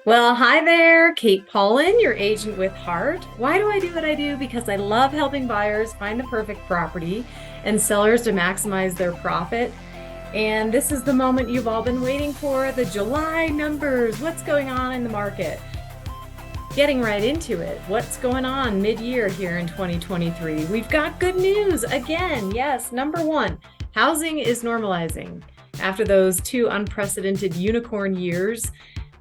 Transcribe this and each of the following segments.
Well, hi there, Kate Paulin, your agent with Heart. Why do I do what I do? Because I love helping buyers find the perfect property and sellers to maximize their profit. And this is the moment you've all been waiting for, the July numbers. What's going on in the market? Getting right into it. What's going on mid-year here in 2023? We've got good news again. Yes, number one, housing is normalizing. After those two unprecedented unicorn years,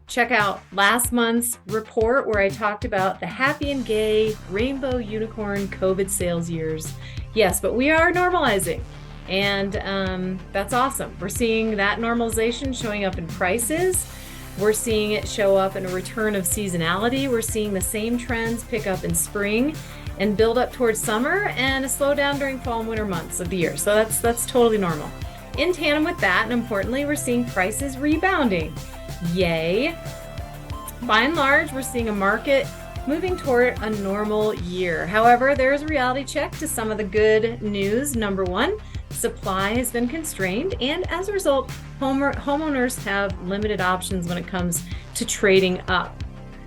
check out last month's report where I talked about the happy and gay rainbow unicorn COVID sales years. Yes, but we are normalizing, and that's awesome. We're seeing that normalization showing up in prices. We're seeing it show up in a return of seasonality. We're seeing the same trends pick up in spring and build up towards summer and a slowdown during fall and winter months of the year. So that's totally normal. In tandem with that, and importantly, we're seeing prices rebounding. Yay. By and large, we're seeing a market moving toward a normal year. However, there is a reality check to some of the good news. Number one, supply has been constrained, and as a result, homeowners have limited options when it comes to trading up.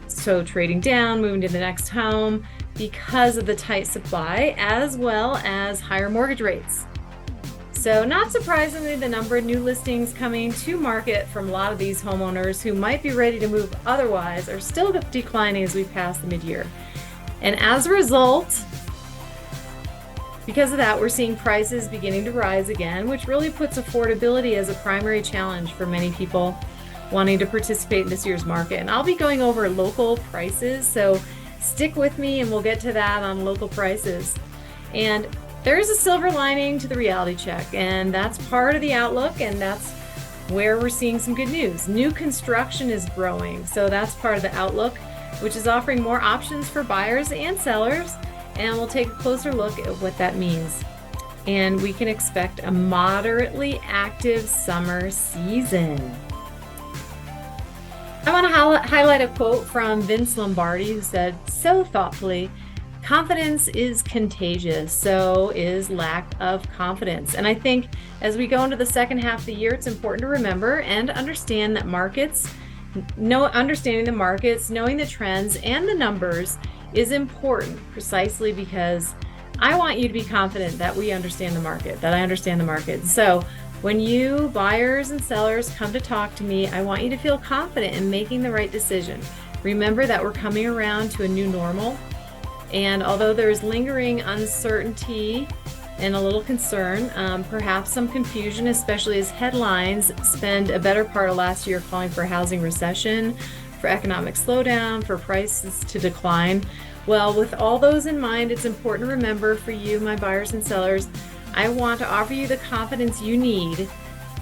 So trading down, moving to the next home because of the tight supply, as well as higher mortgage rates. So not surprisingly, the number of new listings coming to market from a lot of these homeowners who might be ready to move otherwise are still declining as we pass the mid-year. And as a result, because of that, we're seeing prices beginning to rise again, which really puts affordability as a primary challenge for many people wanting to participate in this year's market. And I'll be going over local prices, so stick with me and we'll get to that on local prices. And there is a silver lining to the reality check, and that's part of the outlook, and that's where we're seeing some good news. New construction is growing, so that's part of the outlook, which is offering more options for buyers and sellers, and we'll take a closer look at what that means. And we can expect a moderately active summer season. I want to highlight a quote from Vince Lombardi, who said so thoughtfully, "Confidence is contagious, so is lack of confidence." And I think as we go into the second half of the year, it's important to remember and understand that understanding the markets, knowing the trends and the numbers is important, precisely because I want you to be confident that we understand the market, that I understand the market. So when you buyers and sellers come to talk to me, I want you to feel confident in making the right decision. Remember that we're coming around to a new normal. And although there's lingering uncertainty and a little concern, perhaps some confusion, especially as headlines spend a better part of last year calling for housing recession, for economic slowdown, for prices to decline. Well, with all those in mind, it's important to remember for you, my buyers and sellers, I want to offer you the confidence you need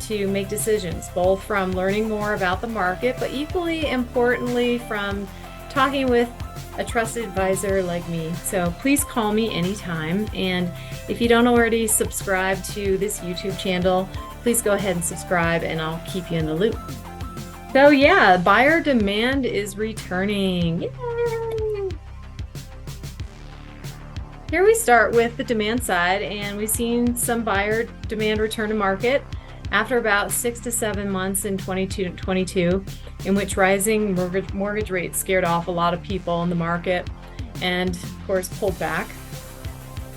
to make decisions, both from learning more about the market, but equally importantly, from talking with a trusted advisor like me. So please call me anytime. And if you don't already subscribe to this YouTube channel, please go ahead and subscribe and I'll keep you in the loop. So yeah, buyer demand is returning. Yay! Here we start with the demand side, and we've seen some buyer demand return to market after about 6 to 7 months in 2022, in which rising mortgage rates scared off a lot of people in the market and, of course, pulled back.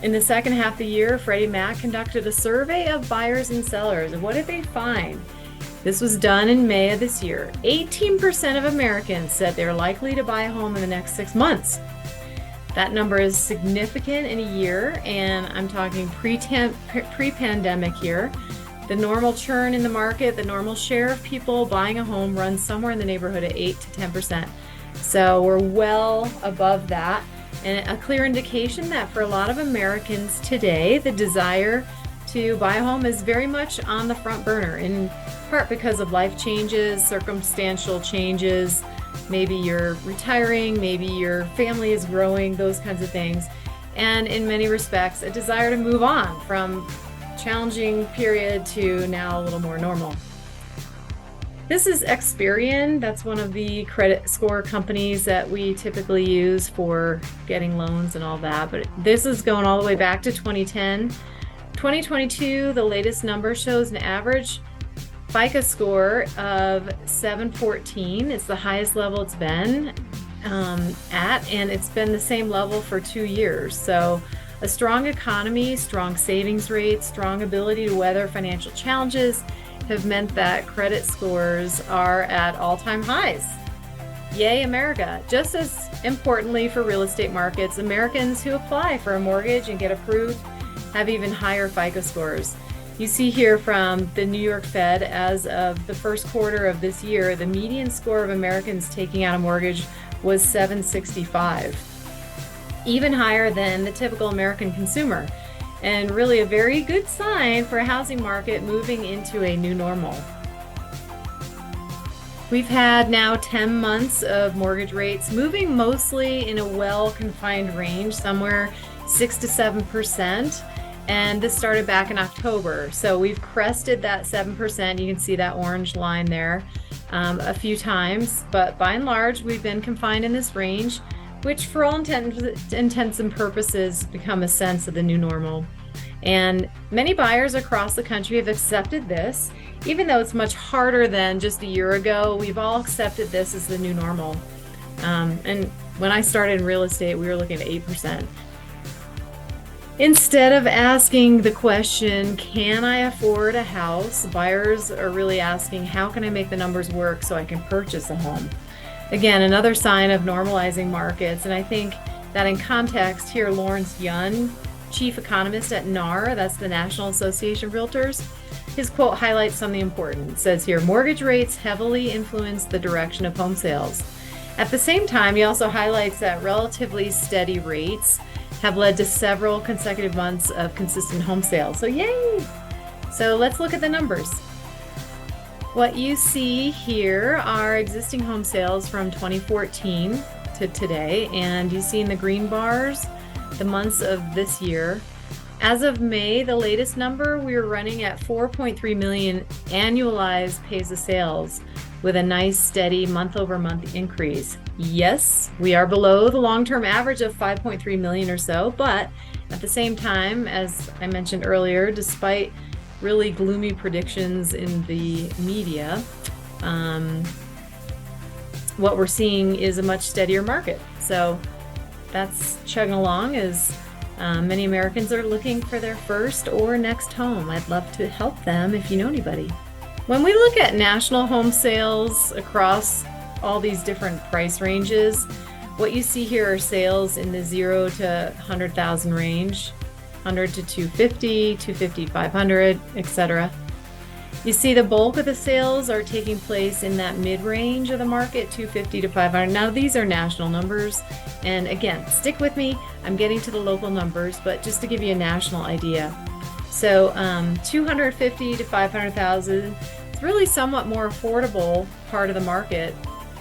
In the second half of the year, Freddie Mac conducted a survey of buyers and sellers. And what did they find? This was done in May of this year. 18% of Americans said they're likely to buy a home in the next 6 months. That number is significant in a year, and I'm talking pre-pandemic here. The normal churn in the market, the normal share of people buying a home runs somewhere in the neighborhood of 8 to 10%. So we're well above that, and a clear indication that for a lot of Americans today, the desire to buy a home is very much on the front burner, in part because of life changes, circumstantial changes. Maybe you're retiring, maybe your family is growing, those kinds of things. And in many respects, a desire to move on from challenging period to now a little more normal. This is Experian. That's one of the credit score companies that we typically use for getting loans and all that. But this is going all the way back to 2010. 2022, the latest number shows an average FICO score of 714. It's the highest level it's been and it's been the same level for 2 years. So a strong economy, strong savings rates, strong ability to weather financial challenges have meant that credit scores are at all-time highs. Yay, America. Just as importantly for real estate markets, Americans who apply for a mortgage and get approved have even higher FICO scores. You see here from the New York Fed, as of the first quarter of this year, the median score of Americans taking out a mortgage was 765, even higher than the typical American consumer, and really a very good sign for a housing market moving into a new normal. We've had now 10 months of mortgage rates moving mostly in a well-confined range, somewhere 6 to 7%. And this started back in October. So we've crested that 7%. You can see that orange line there a few times. But by and large, we've been confined in this range, which for all intents and purposes become a sense of the new normal. And many buyers across the country have accepted this. Even though it's much harder than just a year ago, we've all accepted this as the new normal. And when I started in real estate, we were looking at 8%. Instead of asking the question, can I afford a house? Buyers are really asking, how can I make the numbers work so I can purchase a home? Again, another sign of normalizing markets. And I think that in context here, Lawrence Yun, chief economist at NAR, that's the National Association of Realtors, his quote highlights something important. It says here, mortgage rates heavily influence the direction of home sales. At the same time, he also highlights that relatively steady rates have led to several consecutive months of consistent home sales. So yay! So let's look at the numbers. What you see here are existing home sales from 2014 to today, and you see in the green bars the months of this year. As of May, the latest number, we were running at 4.3 million annualized pays of sales with a nice steady month-over-month increase. Yes, we are below the long-term average of 5.3 million or so, but at the same time, as I mentioned earlier, despite really gloomy predictions in the media, what we're seeing is a much steadier market. So that's chugging along as many Americans are looking for their first or next home. I'd love to help them if you know anybody. When we look at national home sales across all these different price ranges, what you see here are sales in the 0 to 100,000 range, 100 to 250, 250, 500, etc. You see the bulk of the sales are taking place in that mid-range of the market, 250 to 500. Now these are national numbers, and again, stick with me, I'm getting to the local numbers, but just to give you a national idea. So 250 to 500,000, it's really somewhat more affordable part of the market,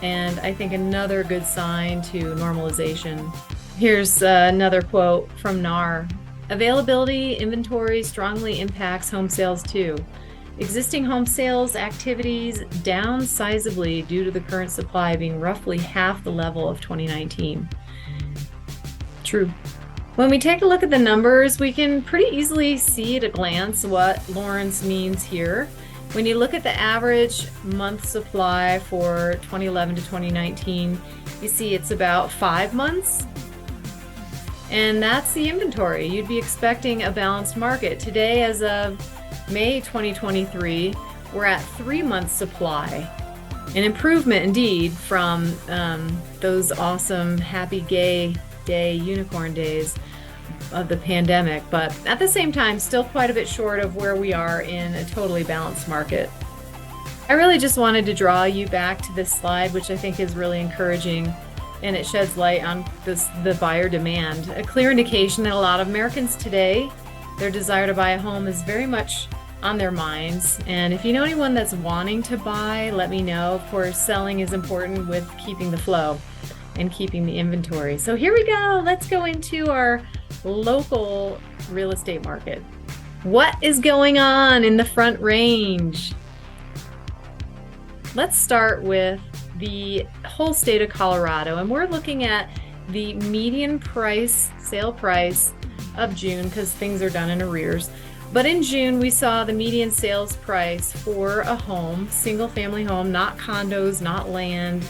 and I think another good sign to normalization. Here's another quote from NAR. Availability inventory strongly impacts home sales too. Existing home sales activities down sizably due to the current supply being roughly half the level of 2019. True. When we take a look at the numbers, we can pretty easily see at a glance what Lawrence means here. When you look at the average month supply for 2011 to 2019, you see it's about 5 months. And that's the inventory. You'd be expecting a balanced market. Today, as of May 2023, we're at 3 months supply. An improvement indeed from those awesome happy gay day unicorn days of the pandemic, but at the same time still quite a bit short of where we are in a totally balanced market. I really just wanted to draw you back to this slide, which I think is really encouraging, and it sheds light on the buyer demand, a clear indication that a lot of Americans today, their desire to buy a home is very much on their minds. And if you know anyone that's wanting to buy, let me know. Of course, selling is important with keeping the flow and keeping the inventory. So here we go. Let's go into our local real estate market. What is going on in the Front Range? Let's start with the whole state of Colorado, and we're looking at the median price, sale price of June, because things are done in arrears. But in June, we saw the median sales price for a home, single family home, not condos, not land,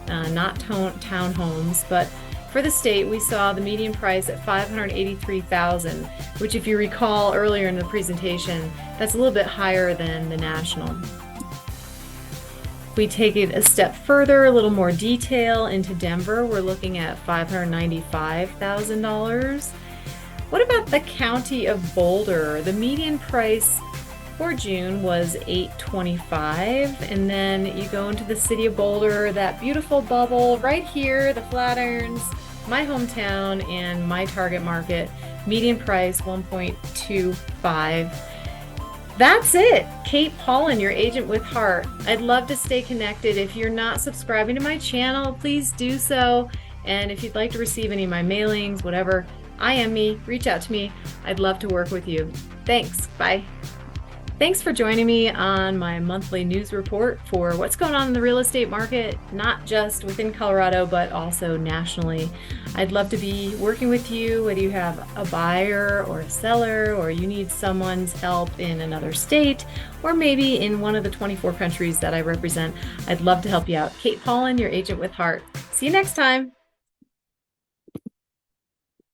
not townhomes, but for the state, we saw the median price at $583,000, which if you recall earlier in the presentation, that's a little bit higher than the national. If we take it a step further, a little more detail into Denver, we're looking at $595,000. What about the county of Boulder? The median price for June was $825, and then you go into the city of Boulder, that beautiful bubble right here, the Flatirons, my hometown and my target market, median price $1.25. That's it. Kate Paulin, your agent with heart. I'd love to stay connected. If you're not subscribing to my channel, please do so. And if you'd like to receive any of my mailings, whatever, IM me, reach out to me. I'd love to work with you. Thanks. Bye. Thanks for joining me on my monthly news report for what's going on in the real estate market, not just within Colorado, but also nationally. I'd love to be working with you, whether you have a buyer or a seller, or you need someone's help in another state, or maybe in one of the 24 countries that I represent. I'd love to help you out. Kate Paulin, your agent with heart. See you next time.